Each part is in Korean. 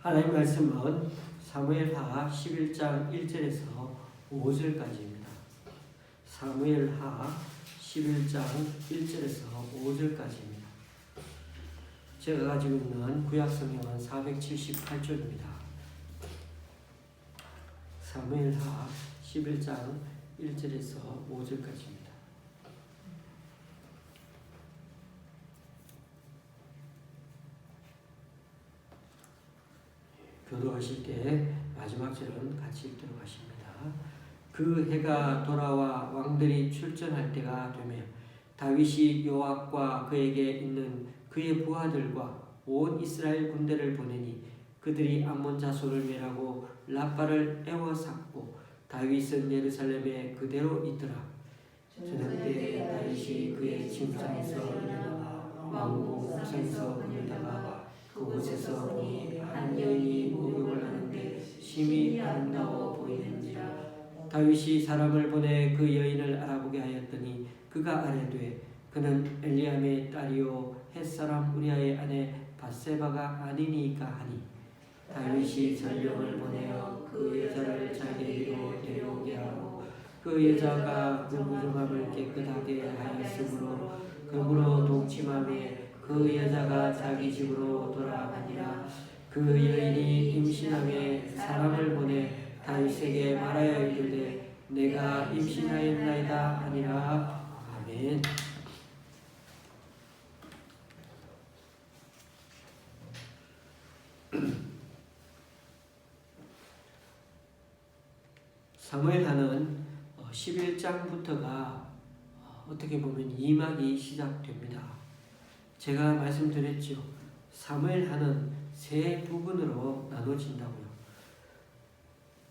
하나님 말씀은 사무엘하 11장 1절에서 5절까지입니다. 사무엘하 11장 1절에서 5절까지입니다. 제가 가지고 있는 구약성경은 478쪽입니다. 사무엘하 11장 1절에서 5절까지입니다. 교도하실 때 마지막 절은 같이 읽도록 하십니다. 그 해가 돌아와 왕들이 출전할 때가 되며 다윗이 요압과 그에게 있는 그의 부하들과 온 이스라엘 군대를 보내니 그들이 암몬 자손을 멸하고 라빠를 애워쌌고 다윗은 예루살렘에 그대로 있더라. 저녁때 다윗이 그의 침상에서 일어나 왕궁 옥상에서 보내다가 그곳에서 보니 한 여인이 목욕을 하는데 심히 아름다워 보이는지라. 다윗이 사람을 보내 그 여인을 알아보게 하였더니 그가 아뢰되 그는 엘리암의 딸이요 햇사람 우리아의 아내 밧세바가 아니니까 하니 다윗이 전령을 보내어 그 여자를 자기에게로 데려오게 하고 그 여자가 그 무정함을 깨끗하게 하였으므로 그무로 동침하며 그 여자가 자기 집으로 돌아가니라. 그 여인이 임신하며 사람을 보내 다윗에게 말하여 이르되 내가 임신하였나이다 하니라. 아멘. 사무엘하는 11장부터가 어떻게 보면 2막이 시작됩니다. 제가 말씀드렸죠. 사무엘하는 세 부분으로 나눠진다고요.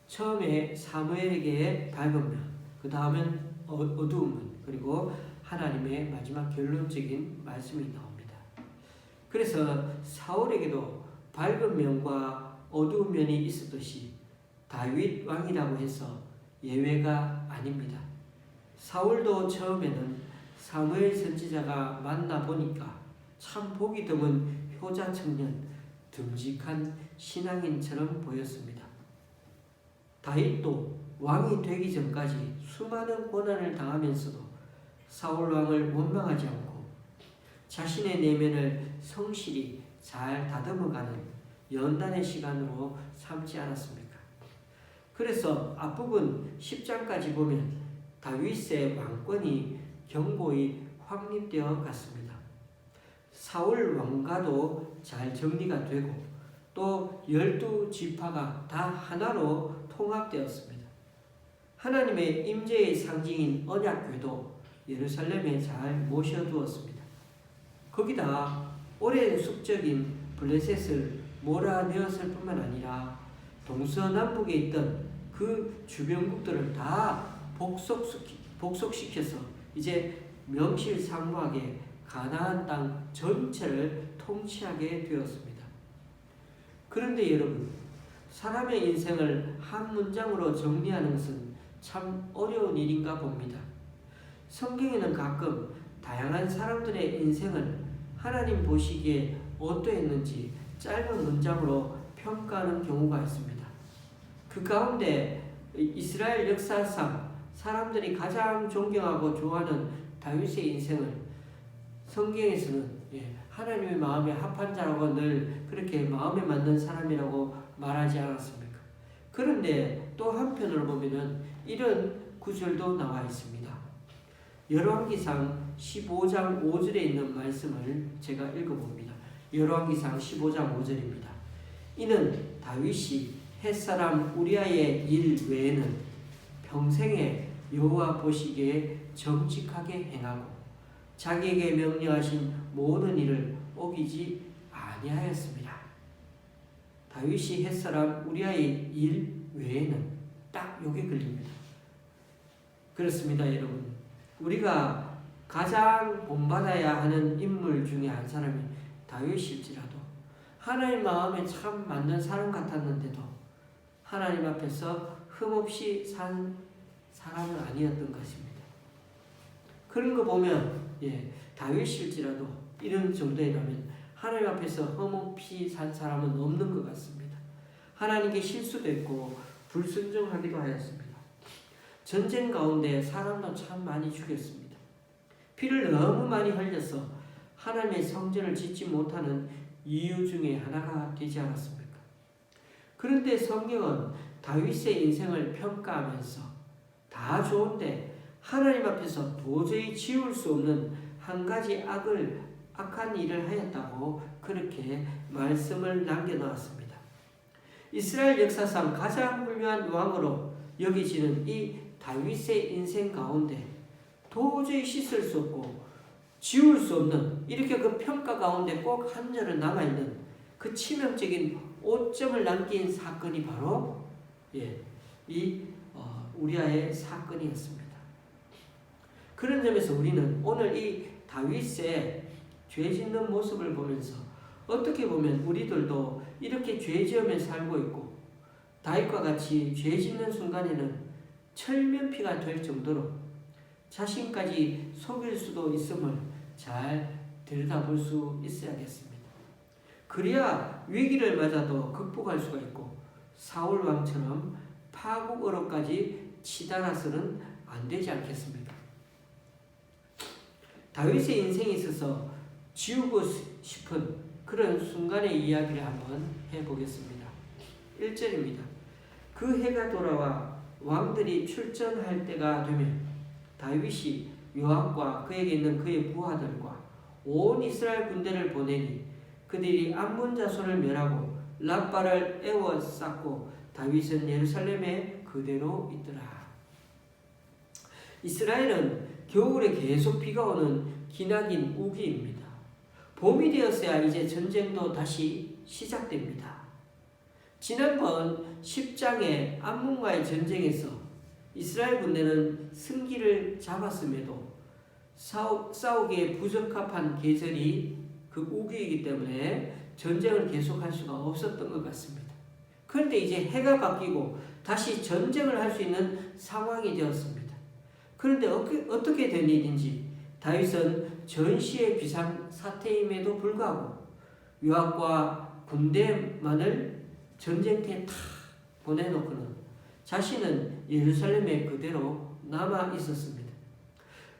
처음에 사무엘에게 밝은 면, 그 다음엔 어두운 면, 그리고 하나님의 마지막 결론적인 말씀이 나옵니다. 그래서 사울에게도 밝은 면과 어두운 면이 있었듯이 다윗 왕이라고 해서 예외가 아닙니다. 사울도 처음에는 사무엘 선지자가 만나보니까 참 보기 드문 효자 청년, 듬직한 신앙인처럼 보였습니다. 다윗도 왕이 되기 전까지 수많은 고난을 당하면서도 사울 왕을 원망하지 않고 자신의 내면을 성실히 잘 다듬어가는 연단의 시간으로 삼지 않았습니까? 그래서 앞부분 10장까지 보면 다윗의 왕권이 경고히 확립되어 갔습니다. 사울 왕가도 잘 정리가 되고 또 12지파가 다 하나로 통합되었습니다. 하나님의 임재의 상징인 언약궤도 예루살렘에 잘 모셔두었습니다. 거기다 오랜 숙적인 블레셋을 몰아내었을 뿐만 아니라 동서남북에 있던 그 주변국들을 다 복속시켜서 이제 명실상부하게 가나안 땅 전체를 통치하게 되었습니다. 그런데 여러분, 사람의 인생을 한 문장으로 정리하는 것은 참 어려운 일인가 봅니다. 성경에는 가끔 다양한 사람들의 인생을 하나님 보시기에 어떠했는지 짧은 문장으로 평가하는 경우가 있습니다. 그 가운데 이스라엘 역사상 사람들이 가장 존경하고 좋아하는 다윗의 인생을 성경에서는 하나님의 마음에 합한 자라고 늘 그렇게 마음에 맞는 사람이라고 말하지 않았습니까? 그런데 또 한편으로 보면은 이런 구절도 나와 있습니다. 열왕기상 15장 5절에 있는 말씀을 제가 읽어봅니다. 열왕기상 15장 5절입니다. 이는 다윗이 햇사람 우리아의 일 외에는 평생에 여호와 보시기에 정직하게 행하고 자기에게 명령하신 모든 일을 어기지 아니하였습니다. 다윗이 햇사람 우리아의 일 외에는 딱 여기 걸립니다. 그렇습니다, 여러분. 우리가 가장 본받아야 하는 인물 중에 한 사람이 다윗일지라도 하나님 마음에 참 맞는 사람 같았는데도 하나님 앞에서 흠없이 산 사람은 아니었던 것입니다. 그런 거 보면 다윗일지라도 이런 정도라면 하나님 앞에서 흠없이 산 사람은 없는 것 같습니다. 하나님께 실수도 했고 불순종하기도 하였습니다. 전쟁 가운데 사람도 참 많이 죽였습니다. 피를 너무 많이 흘려서 하나님의 성전을 짓지 못하는 이유 중에 하나가 되지 않았습니까? 그런데 성경은 다윗의 인생을 평가하면서 다 좋은데 하나님 앞에서 도저히 지울 수 없는 한 가지 악한 일을 하였다고 그렇게 말씀을 남겨놓았습니다. 이스라엘 역사상 가장 훌륭한 왕으로 여기지는 이 다윗의 인생 가운데 도저히 씻을 수 없고 지울 수 없는 이렇게 그 평가 가운데 꼭 한 절은 남아있는 그 치명적인 오점을 남긴 사건이 바로 이 우리아의 사건이었습니다. 그런 점에서 우리는 오늘 이 다윗의 죄 짓는 모습을 보면서 어떻게 보면 우리들도 이렇게 죄 지으며 살고 있고 다윗과 같이 죄 짓는 순간에는 철면피가 될 정도로 자신까지 속일 수도 있음을 잘 들여다볼 수 있어야겠습니다. 그래야 위기를 맞아도 극복할 수가 있고 사울 왕처럼 파국으로까지 치달아서는 안 되지 않겠습니까? 다윗의 인생에 있어서 지우고 싶은 그런 순간의 이야기를 한번 해보겠습니다. 1절입니다. 그 해가 돌아와 왕들이 출전할 때가 되면 다윗이 요압과 그에게 있는 그의 부하들과 온 이스라엘 군대를 보내니 그들이 암몬 자손을 멸하고 랍바를 에워쌌고 다윗은 예루살렘에 그대로 있더라. 이스라엘은 겨울에 계속 비가 오는 기나긴 우기입니다. 봄이 되었어야 이제 전쟁도 다시 시작됩니다. 지난번 10장의 암몬과의 전쟁에서 이스라엘 군대는 승기를 잡았음에도 싸우기에 부적합한 계절이 그 우기이기 때문에 전쟁을 계속할 수가 없었던 것 같습니다. 그런데 이제 해가 바뀌고 다시 전쟁을 할 수 있는 상황이 되었습니다. 그런데 어떻게 된 일인지 다윗은 전시의 비상사태임에도 불구하고 요압과 군대만을 전쟁터에 탁 보내놓고는 자신은 예루살렘에 그대로 남아 있었습니다.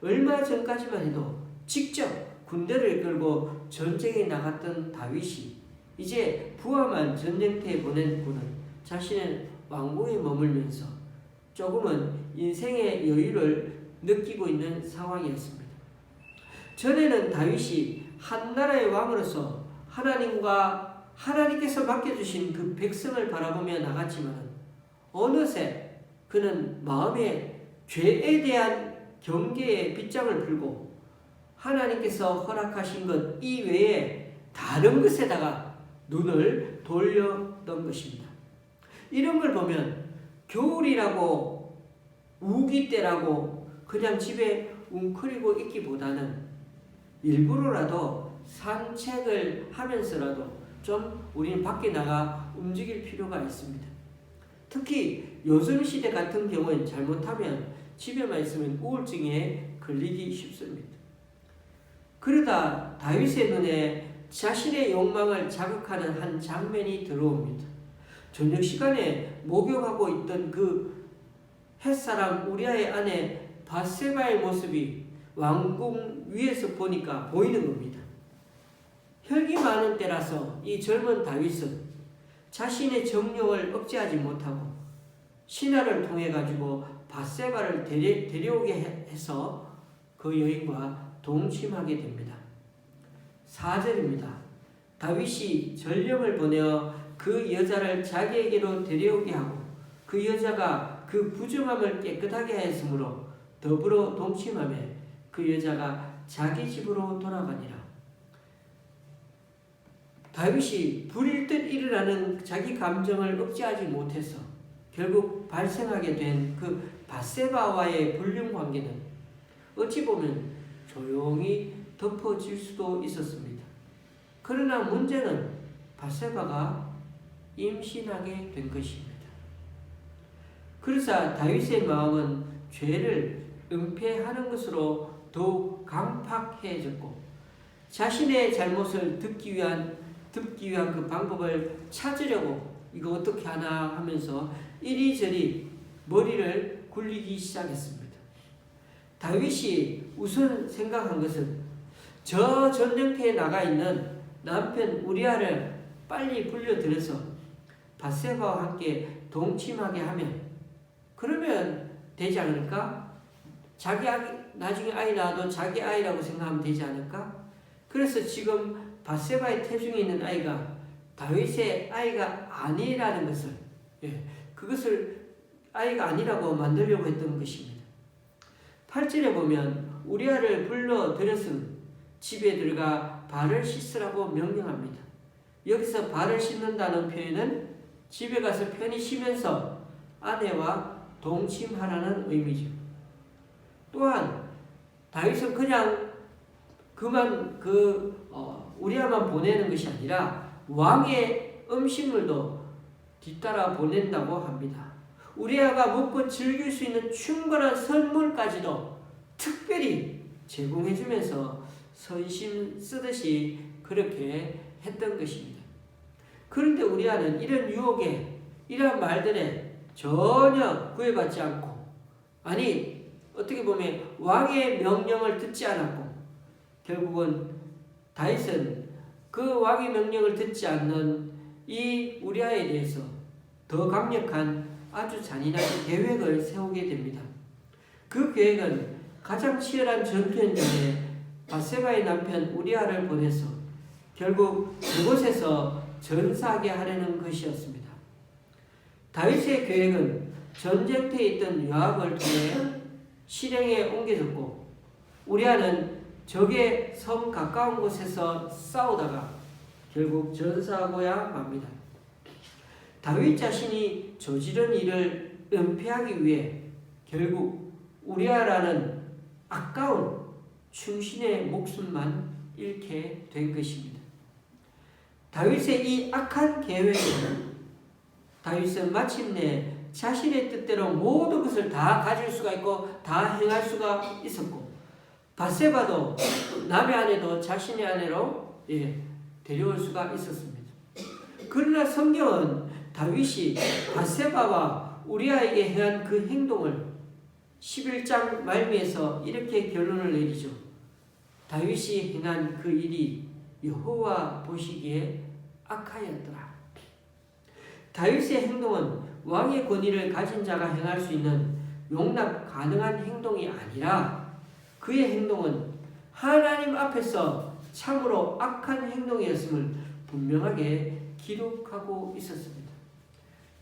얼마 전까지만 해도 직접 군대를 이끌고 전쟁에 나갔던 다윗이 이제 부하만 전쟁터에 보낸 후는 자신의 왕궁에 머물면서 조금은 인생의 여유를 느끼고 있는 상황이었습니다. 전에는 다윗이 한 나라의 왕으로서 하나님께서 맡겨주신 그 백성을 바라보며 나갔지만 어느새 그는 마음에 죄에 대한 경계의 빗장을 풀고 하나님께서 허락하신 것 이외에 다른 것에다가 눈을 돌렸던 것입니다. 이런 걸 보면 겨울이라고 우기 때라고 그냥 집에 웅크리고 있기보다는 일부러라도 산책을 하면서라도 좀 우리는 밖에 나가 움직일 필요가 있습니다. 특히 요즘 시대 같은 경우엔 잘못하면 집에만 있으면 우울증에 걸리기 쉽습니다. 그러다 다윗의 눈에 자신의 욕망을 자극하는 한 장면이 들어옵니다. 저녁 시간에 목욕하고 있던 그 햇사람 우리아의 아내 밧세바의 모습이 왕궁 위에서 보니까 보이는 겁니다. 혈기 많은 때라서 이 젊은 다윗은 자신의 정욕을 억제하지 못하고 신하를 통해 가지고 밧세바를 데려오게 해서 그 여인과 동침하게 됩니다. 4절입니다. 다윗이 전령을 보내어 그 여자를 자기에게로 데려오게 하고 그 여자가 그 부정함을 깨끗하게 하였으므로 더불어 동침하며 그 여자가 자기 집으로 돌아가니라. 다윗이 불일 듯 일어나는 자기 감정을 억제하지 못해서 결국 발생하게 된 그 밧세바와의 불륜 관계는 어찌 보면 조용히 덮어질 수도 있었습니다. 그러나 문제는 밧세바가 임신하게 된 것입니다. 그래서 다윗의 마음은 죄를 은폐하는 것으로 더욱 강팍해졌고 자신의 잘못을 듣기 위한 그 방법을 찾으려고 이거 어떻게 하나 하면서 이리저리 머리를 굴리기 시작했습니다. 다윗이 우선 생각한 것은 저 전쟁터에 나가 있는 남편 우리아를 빨리 불려들여서 밧세바와 함께 동침하게 하면 그러면 되지 않을까? 자기 나중에 아이 낳아도 자기 아이라고 생각하면 되지 않을까? 그래서 지금 밧세바의 태중에 있는 아이가 다윗의 아이가 아니라는 것을, 그것을 아이가 아니라고 만들려고 했던 것입니다. 8절에 보면 우리아를 불러들였음 집에 들어가 발을 씻으라고 명령합니다. 여기서 발을 씻는다는 표현은 집에 가서 편히 쉬면서 아내와 동침하라는 의미죠. 또한 다윗은 그냥 그만 우리아만 보내는 것이 아니라 왕의 음식물도 뒤따라 보낸다고 합니다. 우리아가 먹고 즐길 수 있는 충분한 선물까지도 특별히 제공해주면서 선심 쓰듯이 그렇게 했던 것입니다. 그런데 우리아는 이런 유혹에 이러한 말들에 전혀 구애받지 않고, 아니 어떻게 보면 왕의 명령을 듣지 않았고, 결국은 다윗은 그 왕의 명령을 듣지 않는 이 우리아에 대해서 더 강력한 아주 잔인한 계획을 세우게 됩니다. 그 계획은 가장 치열한 전투 현장에 밧세바의 남편 우리아를 보내서 결국 그곳에서 전사하게 하려는 것이었습니다. 다윗의 계획은 전쟁터에 있던 요압을 통해 실행에 옮겨졌고, 우리아는 적의 성 가까운 곳에서 싸우다가 결국 전사하고야 맙니다. 다윗 자신이 저지른 일을 은폐하기 위해 결국 우리아라는 아까운 충신의 목숨만 잃게 된 것입니다. 다윗의 이 악한 계획으로 다윗은 마침내 자신의 뜻대로 모든 것을 다 가질 수가 있고 다 행할 수가 있었고, 밧세바도 남의 아내도 자신의 아내로 데려올 수가 있었습니다. 그러나 성경은 다윗이 밧세바와 우리아에게 행한 그 행동을 11장 말미에서 이렇게 결론을 내리죠. 다윗이 행한 그 일이 여호와 보시기에 악하였더라. 다윗의 행동은 왕의 권위를 가진 자가 행할 수 있는 용납 가능한 행동이 아니라 그의 행동은 하나님 앞에서 참으로 악한 행동이었음을 분명하게 기록하고 있었습니다.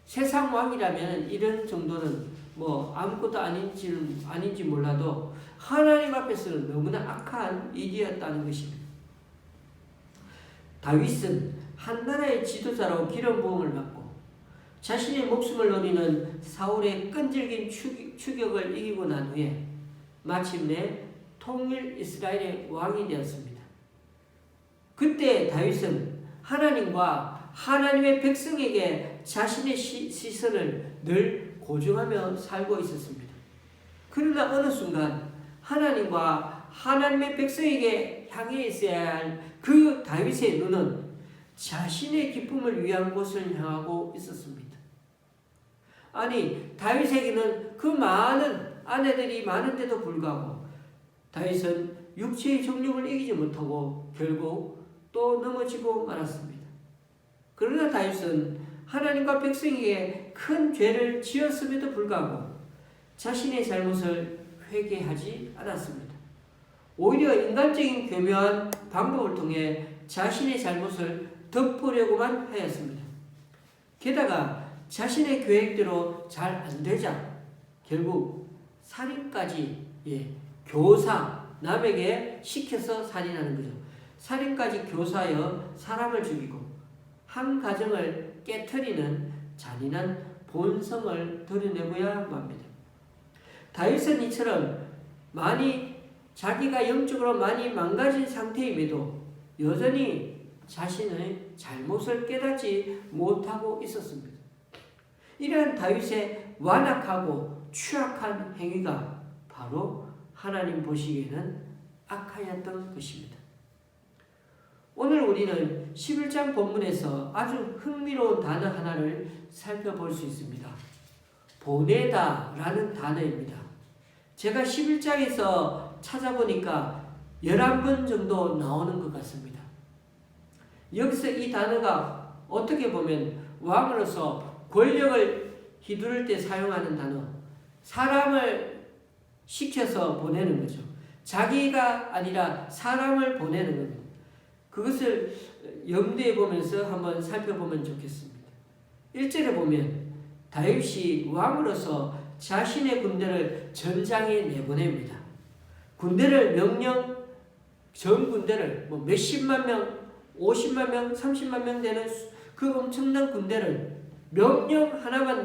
세상 왕이라면 이런 정도는 아무것도 아닌지 몰라도 하나님 앞에서는 너무나 악한 일이었다는 것입니다. 다윗은 한 나라의 지도자로 기름 부음을 받고 자신의 목숨을 노리는 사울의 끈질긴 추격을 이기고 난 후에 마침내 통일 이스라엘의 왕이 되었습니다. 그때 다윗은 하나님과 하나님의 백성에게 자신의 시선을 늘 고정하며 살고 있었습니다. 그러나 어느 순간 하나님과 하나님의 백성에게 향해 있어야 할 그 다윗의 눈은 자신의 기쁨을 위한 곳을 향하고 있었습니다. 아니, 다윗에게는 그 많은 아내들이 많은데도 불구하고 다윗은 육체의 정욕을 이기지 못하고 결국 또 넘어지고 말았습니다. 그러나 다윗은 하나님과 백성에게 큰 죄를 지었음에도 불구하고 자신의 잘못을 회개하지 않았습니다. 오히려 인간적인 교묘한 방법을 통해 자신의 잘못을 덮으려고만 하였습니다. 게다가 자신의 계획대로 잘 안되자 결국 살인까지 남에게 시켜서 살인하는 거죠. 살인까지 교사하여 사람을 죽이고 한 가정을 깨트리는 잔인한 본성을 드러내고야 맙니다. 다윗은 이처럼 자기가 영적으로 많이 망가진 상태임에도 여전히 자신의 잘못을 깨닫지 못하고 있었습니다. 이러한 다윗의 완악하고 추악한 행위가 바로 하나님 보시기에는 악하였던 것입니다. 오늘 우리는 11장 본문에서 아주 흥미로운 단어 하나를 살펴볼 수 있습니다. 보내다라는 단어입니다. 제가 11장에서 찾아보니까 11번 정도 나오는 것 같습니다. 여기서 이 단어가 어떻게 보면 왕으로서 권력을 휘두를 때 사용하는 단어, 사람을 시켜서 보내는 거죠. 자기가 아니라 사람을 보내는 겁니다. 그것을 염두에 보면서 한번 살펴보면 좋겠습니다. 1절에 보면 다윗이 왕으로서 자신의 군대를 전장에 내보냅니다. 군대를 전 군대를 몇십만 명, 50만 명, 30만 명 되는 그 엄청난 군대를 명령 하나만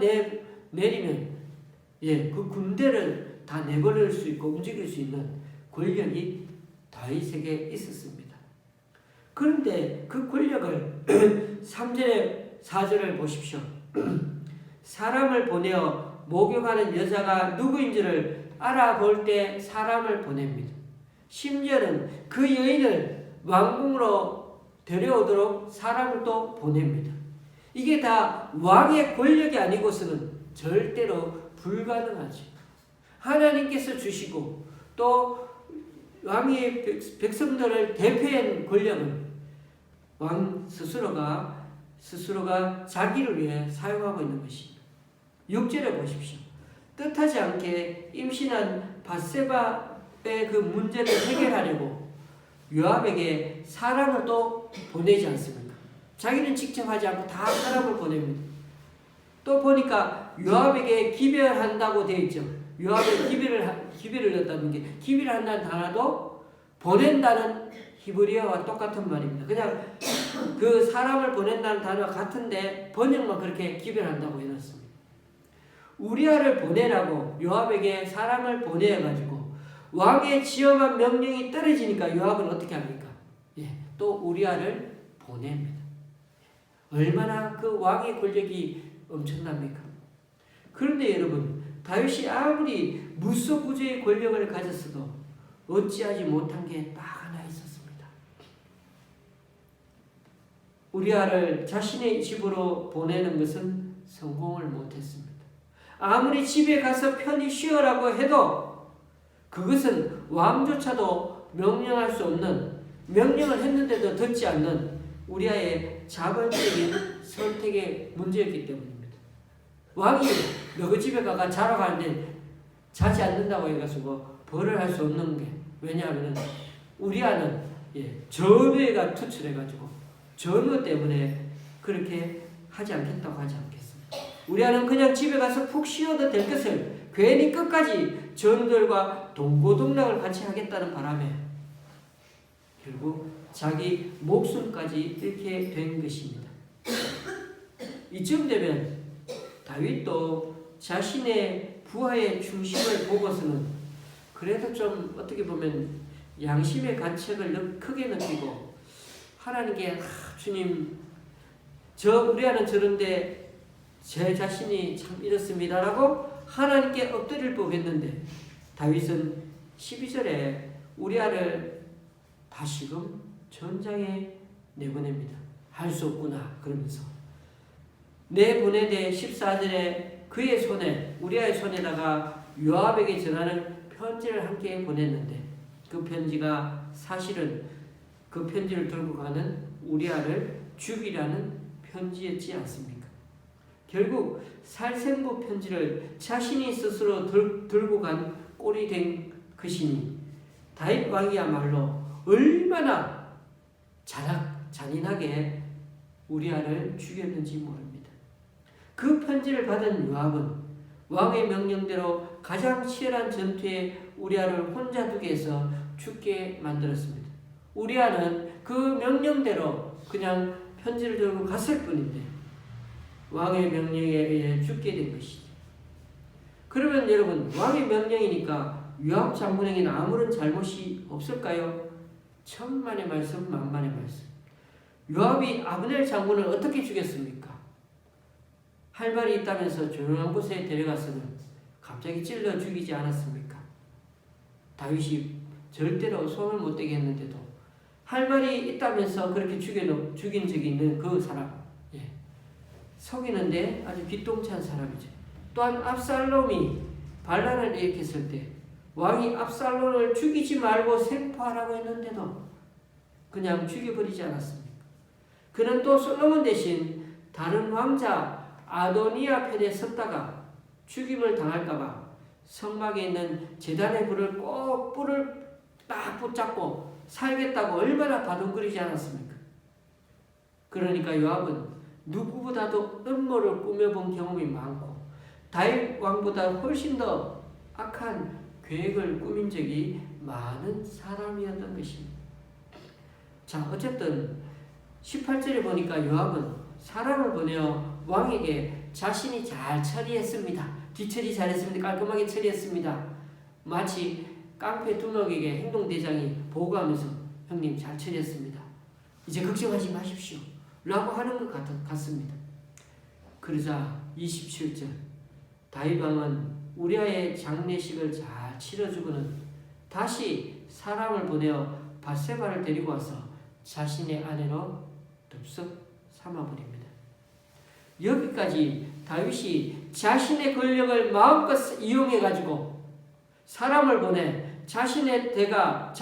내리면 그 군대를 다 내버릴 수 있고 움직일 수 있는 권력이 다윗에게 있었습니다. 그런데 그 권력을 3절에 4절을 보십시오. 사람을 보내어 목욕하는 여자가 누구인지를 알아볼 때 사람을 보냅니다. 심지어는 그 여인을 왕궁으로 데려오도록 사람을 또 보냅니다. 이게 다 왕의 권력이 아니고서는 절대로 불가능하죠. 하나님께서 주시고 또 왕의 백성들을 대표한 권력을 왕 스스로가 자기를 위해 사용하고 있는 것입니다. 6절에 보십시오. 뜻하지 않게 임신한 밧세바의 그 문제를 해결하려고 요압에게 사람을 또 보내지 않습니까? 자기는 직접 하지 않고 다 사람을 보냅니다. 또 보니까 요압에게 기별한다고 되어 있죠. 요압에 기별을 넣었다는 게, 기별을 한다는 단어도 보낸다는 히브리어와 똑같은 말입니다. 그냥 그 사람을 보낸다는 단어와 같은데 번역만 그렇게 기별한다고 해놨습니다. 우리아를 보내라고 요압에게 사람을 보내가지고 왕의 지엄한 명령이 떨어지니까 요압은 어떻게 합니까? 또 우리아를 보냅니다. 얼마나 그 왕의 권력이 엄청납니까? 그런데 여러분, 다윗이 아무리 무소부재의 권력을 가졌어도 어찌하지 못한 게 딱 하나 있었습니다. 우리아를 자신의 집으로 보내는 것은 성공을 못했습니다. 아무리 집에 가서 편히 쉬어라고 해도 그것은 왕조차도 명령할 수 없는, 명령을 했는데도 듣지 않는 우리아의 자발적인 선택의 문제였기 때문입니다. 왕이 너희 집에 가가 자러 가는데 자지 않는다고 해가지고 벌을 할 수 없는 게, 왜냐하면 우리아는 전우회가 투출해가지고 전우 때문에 그렇게 하지 않겠다고 하지 않겠습니다. 우리아는 그냥 집에 가서 푹 쉬어도 될 것을 괜히 끝까지 전우들과 동고동락을 같이 하겠다는 바람에 결국 자기 목숨까지 잃게 된 것입니다. 이쯤 되면 다윗도 자신의 부하의 중심을 보고서는 그래도 좀 어떻게 보면 양심의 간책을 크게 느끼고 하나님께 주님, 우리아는 저런데 제 자신이 참 이렇습니다라고 하나님께 엎드릴 법했는데 다윗은 12절에 우리아를 다시금 전장에 내보냅니다. 할 수 없구나 그러면서 내보내되 14절에 그의 손에, 우리아의 손에다가 요압에게 전하는 편지를 함께 보냈는데 그 편지가 사실은 그 편지를 들고 가는 우리아를 죽이라는 편지였지 않습니까? 결국 살생부 편지를 자신이 스스로 들고 간 꼴이 된 것이니 다윗 왕이야말로 얼마나 잔인하게 우리아를 죽였는지 모릅니다. 그 편지를 받은 요압은 왕의 명령대로 가장 치열한 전투에 우리아를 혼자 두게 해서 죽게 만들었습니다. 우리아는 그 명령대로 그냥 편지를 들고 갔을 뿐인데 왕의 명령에 의해 죽게 된 것이죠. 그러면 여러분, 왕의 명령이니까 요압 장군에게는 아무런 잘못이 없을까요? 천만의 말씀, 만만의 말씀. 요압이 아브넬 장군을 어떻게 죽였습니까? 할 말이 있다면서 조용한 곳에 데려가서는 갑자기 찔러 죽이지 않았습니까? 다윗이 절대로 손을 못 대게 했는데도 할 말이 있다면서 그렇게 죽인 적이 있는 그 사람. 예. 속이는데 아주 기똥찬 사람이죠. 또한 압살롬이 반란을 일으켰을 때 왕이 압살롬을 죽이지 말고 생포하라고 했는데도 그냥 죽여버리지 않았습니까? 그는 또 솔로몬 대신 다른 왕자 아도니아 편에 섰다가 죽임을 당할까봐 성막에 있는 제단의 불을 꼭 불을 딱 붙잡고 살겠다고 얼마나 바둥거리지 않았습니까? 그러니까 요압은 누구보다도 음모를 꾸며본 경험이 많고 다윗 왕보다 훨씬 더 악한 계획을 꾸민 적이 많은 사람이었던 것입니다. 자, 어쨌든 18절에 보니까 요압은 사람을 보내어 왕에게 자신이 잘 처리했습니다. 뒤처리 잘했습니다. 깔끔하게 처리했습니다. 마치 깡패 두목에게 행동대장이 보고하면서 형님 잘 처리했습니다. 이제 걱정하지 마십시오. 라고 하는 것 같습니다. 그러자 27절 다윗 왕은 우리아의 장례식을 잘 치러주고는 다시 사람을 보내어 밧세바를 데리고 와서 자신의 아내로 덥석 삼아버립니다. 여기까지 다윗이 자신의 권력을 마음껏 이용해가지고 사람을 보내 자신의 죄가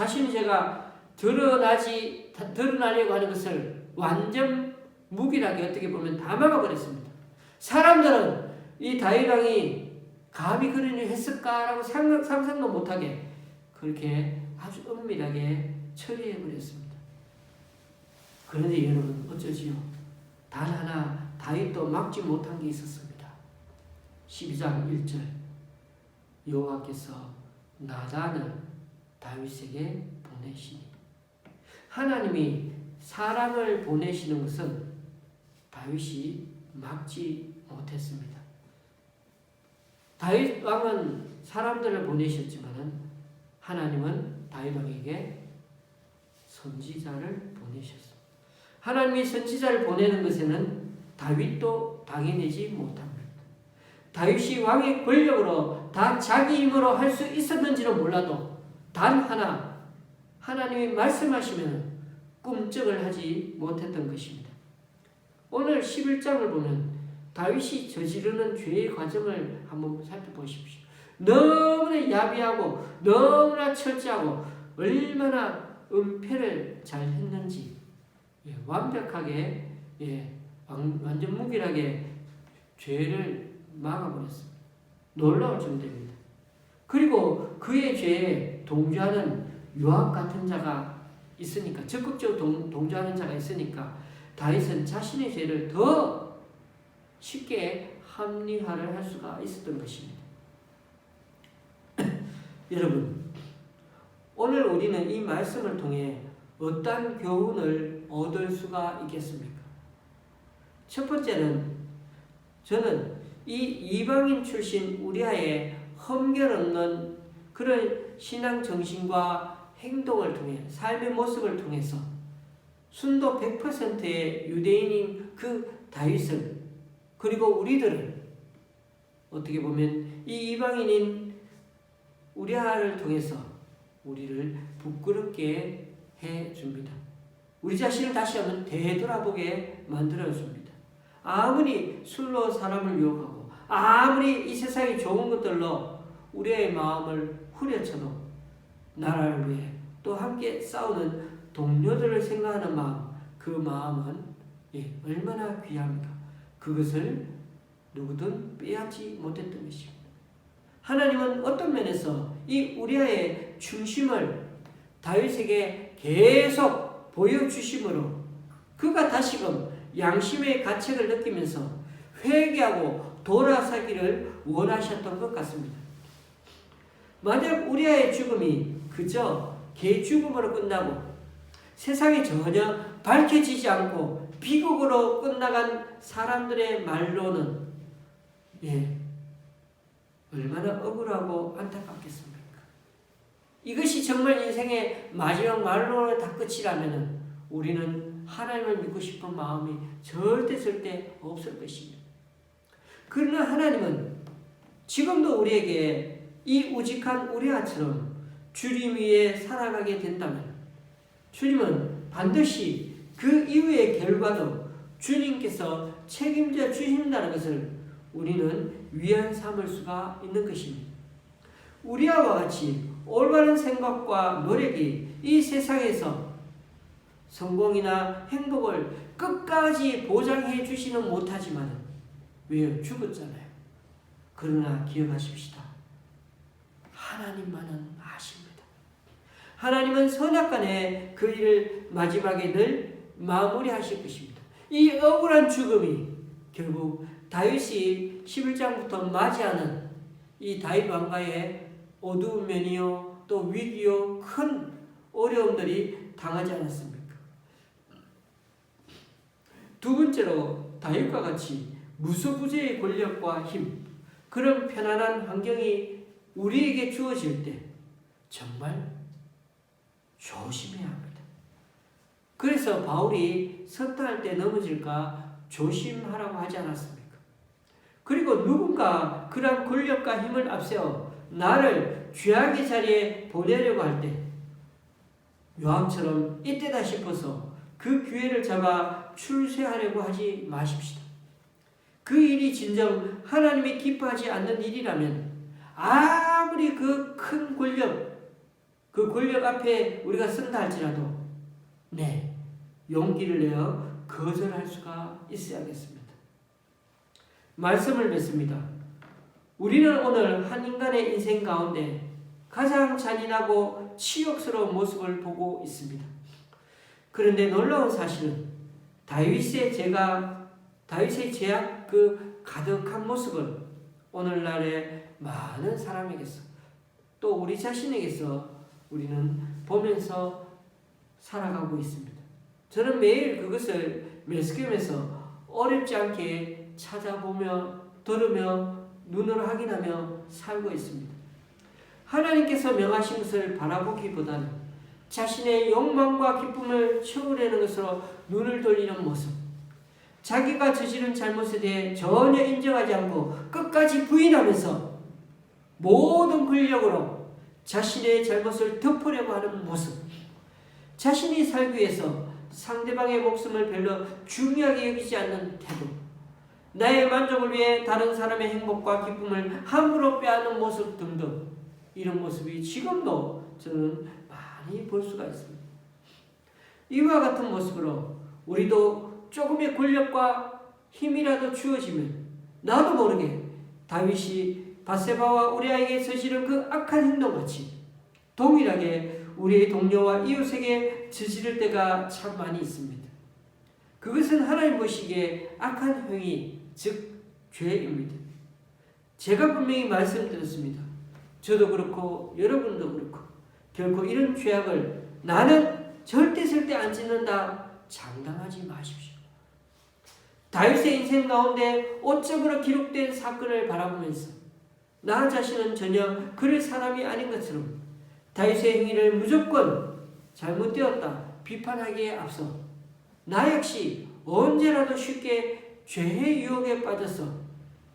드러나려고 하는 것을 완전 무기하게 어떻게 보면 다 막아버렸습니다. 사람들은 이 다윗 왕이 감히 그런 일을 했을까라고 상상도 못하게 그렇게 아주 은밀하게 처리해버렸습니다. 그런데 여러분 어쩌지요? 단 하나 다윗도 막지 못한 게 있었습니다. 12장 1절 여호와께서 나단을 다윗에게 보내시니 하나님이 사람을 보내시는 것은 다윗이 막지 못했습니다. 다윗 왕은 사람들을 보내셨지만 하나님은 다윗 왕에게 선지자를 보내셨습니다. 하나님이 선지자를 보내는 것에는 다윗도 당해내지 못합니다. 다윗이 왕의 권력으로 다 자기 힘으로 할 수 있었는지는 몰라도 단 하나 하나님이 말씀하시면 꿈쩍을 하지 못했던 것입니다. 오늘 11장을 보면 다윗이 저지르는 죄의 과정을 한번 살펴보십시오. 너무나 야비하고 너무나 철저하고 얼마나 은폐를 잘 했는지 완벽하게 완전 무기하게 죄를 막아버렸습니다. 놀라울 정도입니다. 그리고 그의 죄에 동조하는 요압 같은 자가 있으니까 적극적으로 동조하는 자가 있으니까 다윗은 자신의 죄를 더 쉽게 합리화를 할 수가 있었던 것입니다. 여러분 오늘 우리는 이 말씀을 통해 어떤 교훈을 얻을 수가 있겠습니까? 첫 번째는 저는 이 이방인 출신 우리아의 험결없는 그런 신앙 정신과 행동을 통해 삶의 모습을 통해서 순도 100%의 유대인인 그 다윗을 그리고 우리들을 어떻게 보면 이 이방인인 우리아를 통해서 우리를 부끄럽게 해줍니다. 우리 자신을 다시 한번 되돌아보게 만들어줍니다. 아무리 술로 사람을 유혹하고 아무리 이 세상의 좋은 것들로 우리의 마음을 후려쳐도 나라를 위해 또 함께 싸우는 동료들을 생각하는 마음, 그 마음은 얼마나 귀합니까? 그것을 누구든 빼앗지 못했던 것입니다. 하나님은 어떤 면에서 이 우리아의 중심을 다윗에게 계속 보여주심으로 그가 다시금 양심의 가책을 느끼면서 회개하고 돌아서기를 원하셨던 것 같습니다. 만약 우리아의 죽음이 그저 개죽음으로 끝나고 세상에 전혀 밝혀지지 않고 비극으로 끝나간 사람들의 말로는 얼마나 억울하고 안타깝겠습니까? 이것이 정말 인생의 마지막 말로 다 끝이라면 우리는 하나님을 믿고 싶은 마음이 절대 없을 것입니다. 그러나 하나님은 지금도 우리에게 이 우직한 우리아처럼 주님 위에 살아가게 된다면 주님은 반드시 그 이후의 결과도 주님께서 책임져 주신다는 것을 우리는 위안 삼을 수가 있는 것입니다. 우리와 같이 올바른 생각과 노력이 이 세상에서 성공이나 행복을 끝까지 보장해 주지는 못하지만 왜요? 죽었잖아요. 그러나 기억하십시다. 하나님만은 아십니다. 하나님은 선악간에 그 일을 마지막에 늘 마무리하실 것입니다. 이 억울한 죽음이 결국 다윗이 11장부터 맞이하는 이 다윗 왕가의 어두운 면이요 또 위기요 큰 어려움들이 당하지 않았습니까? 두 번째로 다윗과 같이 무소부재의 권력과 힘, 그런 편안한 환경이 우리에게 주어질 때 정말 조심해야 합니다. 그래서 바울이 선탄할 때 넘어질까 조심하라고 하지 않았습니까? 그리고 누군가 그런 권력과 힘을 앞세워 나를 죄악의 자리에 보내려고 할 때 요압처럼 이때다 싶어서 그 기회를 잡아 출세하려고 하지 마십시다. 그 일이 진정 하나님이 기뻐하지 않는 일이라면 아무리 그 큰 권력, 그 권력 앞에 우리가 선다 할지라도 용기를 내어 거절할 수가 있어야겠습니다. 말씀을 맺습니다. 우리는 오늘 한 인간의 인생 가운데 가장 잔인하고 치욕스러운 모습을 보고 있습니다. 그런데 놀라운 사실은 다윗의 죄악 그 가득한 모습을 오늘날의 많은 사람에게서 또 우리 자신에게서 우리는 보면서 살아가고 있습니다. 저는 매일 그것을 매스컴에서 어렵지 않게 찾아보며 들으며 눈으로 확인하며 살고 있습니다. 하나님께서 명하신 것을 바라보기보다는 자신의 욕망과 기쁨을 채우려는 것으로 눈을 돌리는 모습, 자기가 저지른 잘못에 대해 전혀 인정하지 않고 끝까지 부인하면서 모든 권력으로 자신의 잘못을 덮으려고 하는 모습, 자신이 살기 위해서 상대방의 목숨을 별로 중요하게 여기지 않는 태도, 나의 만족을 위해 다른 사람의 행복과 기쁨을 함부로 빼앗는 모습 등등, 이런 모습이 지금도 저는 많이 볼 수가 있습니다. 이와 같은 모습으로 우리도 조금의 권력과 힘이라도 주어지면 나도 모르게 다윗이 밧세바와 우리아에게 저지른 그 악한 행동같이 동일하게 우리의 동료와 이웃에게 저지를 때가 참 많이 있습니다. 그것은 하나님 보시기에 악한 행위, 즉 죄입니다. 제가 분명히 말씀드렸습니다. 저도 그렇고 여러분도 그렇고 결코 이런 죄악을 나는 절대 안 짓는다 장담하지 마십시오. 다윗의 인생 가운데 오적으로 기록된 사건을 바라보면서 나 자신은 전혀 그럴 사람이 아닌 것처럼 다윗의 행위를 무조건 잘못되었다 비판하기에 앞서 나 역시 언제라도 쉽게 죄의 유혹에 빠져서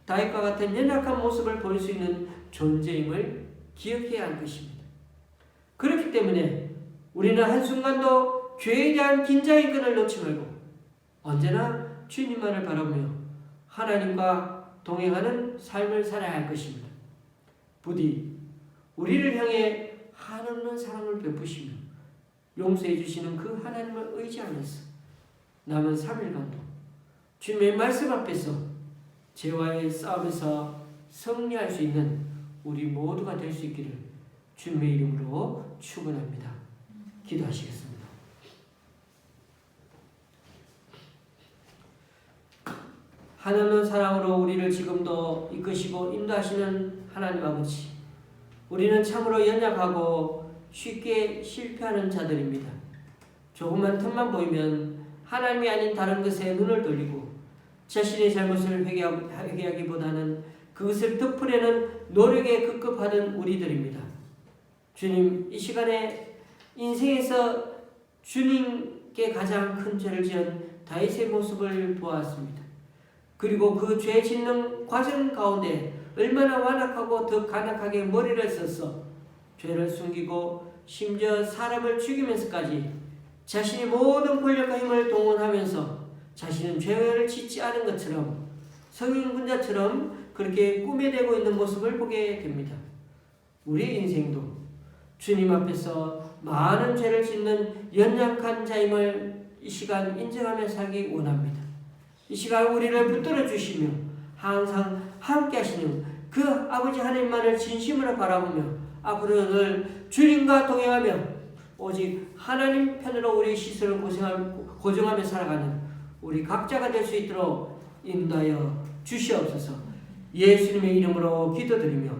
다윗과 같은 연약한 모습을 보일 수 있는 존재임을 기억해야 할 것입니다. 그렇기 때문에 우리는 한순간도 죄에 대한 긴장의 끈을 놓지 말고 언제나 주님만을 바라보며 하나님과 동행하는 삶을 살아야 할 것입니다. 부디 우리를 향해 한없는 사랑을 베푸시며 용서해 주시는 그 하나님을 의지하면서 남은 3일간도 주님의 말씀 앞에서 죄와의 싸움에서 승리할 수 있는 우리 모두가 될 수 있기를 주님의 이름으로 축원합니다. 기도하시겠습니다. 하나님의 사랑으로 우리를 지금도 이끄시고 인도하시는 하나님 아버지, 우리는 참으로 연약하고 쉽게 실패하는 자들입니다. 조금만 틈만 보이면 하나님이 아닌 다른 것에 눈을 돌리고 자신의 잘못을 회개하기보다는 그것을 덮으려는 노력에 급급하는 우리들입니다. 주님, 이 시간에 인생에서 주님께 가장 큰 죄를 지은 다윗의 모습을 보았습니다. 그리고 그 죄 짓는 과정 가운데 얼마나 완악하고 더 간악하게 머리를 써서 죄를 숨기고 심지어 사람을 죽이면서까지 자신이 모든 권력과 힘을 동원하면서 자신은 죄를 짓지 않은 것처럼 성인군자처럼 그렇게 꾸며대고 있는 모습을 보게 됩니다. 우리 인생도 주님 앞에서 많은 죄를 짓는 연약한 자임을 이 시간 인정하며 살기 원합니다. 이 시간 우리를 붙들어 주시며 항상 함께 하시는 그 아버지 하나님만을 진심으로 바라보며 앞으로 늘 주님과 동행하며 오직 하나님 편으로 우리 시선을 고정하며 살아가는 우리 각자가 될 수 있도록 인도하여 주시옵소서. 예수님의 이름으로 기도드리며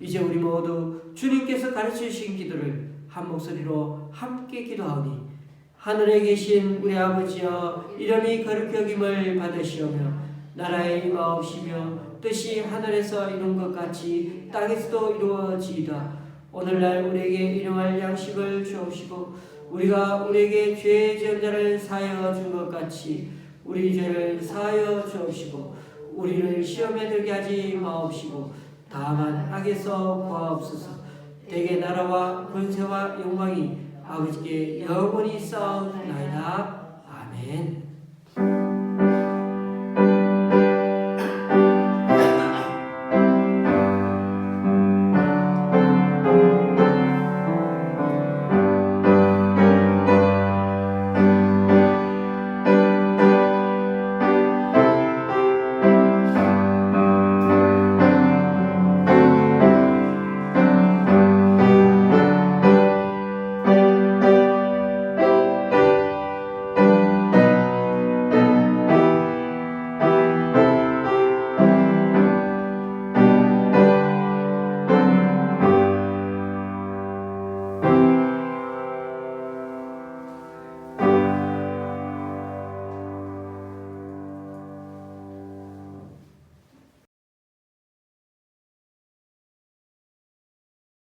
이제 우리 모두 주님께서 가르쳐 주신 기도를 한 목소리로 함께 기도하오니 하늘에 계신 우리 아버지여 이름이 거룩히 여김을 받으시오며 나라의 임하옵시며 뜻이 하늘에서 이룬 것 같이 땅에서도 이루어지이다. 오늘날 우리에게 일용할 양식을 주옵시고 우리가 우리에게 죄 지은 자를 사하여 준 것 같이 우리 죄를 사하여 주옵시고 우리를 시험에 들게 하지 마옵시고 다만 악에서 구하옵소서. 대개 나라와 권세와 영광이 아버지께 영원히 쌓옵나이다. 아멘.